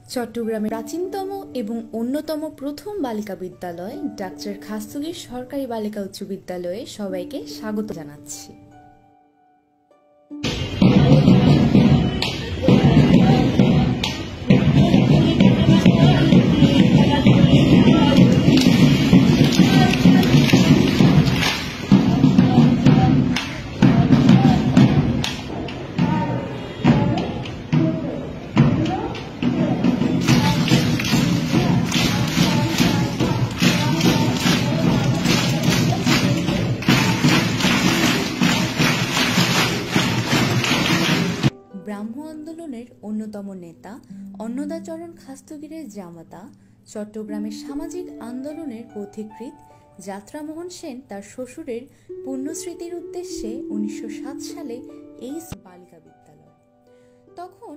চট্টগ্রামের প্রাচীনতম এবং অন্যতম প্রথম বালিকা বিদ্যালয় ডাক্তার খাস্তগীর সরকারি বালিকা উচ্চ বিদ্যালয়ে সবাইকে স্বাগত জানাচ্ছি। ব্রাহ্ম আন্দোলনের অন্যতম নেতা অন্নদাচরণ খাস্তগীরের জামাতা, চট্টগ্রামের সামাজিক আন্দোলনের পথিকৃৎ যাত্রামোহন সেন তার শ্বশুরের পুণ্যস্মৃতির উদ্দেশ্যে 1907 সালে এই বালিকা বিদ্যালয়। তখন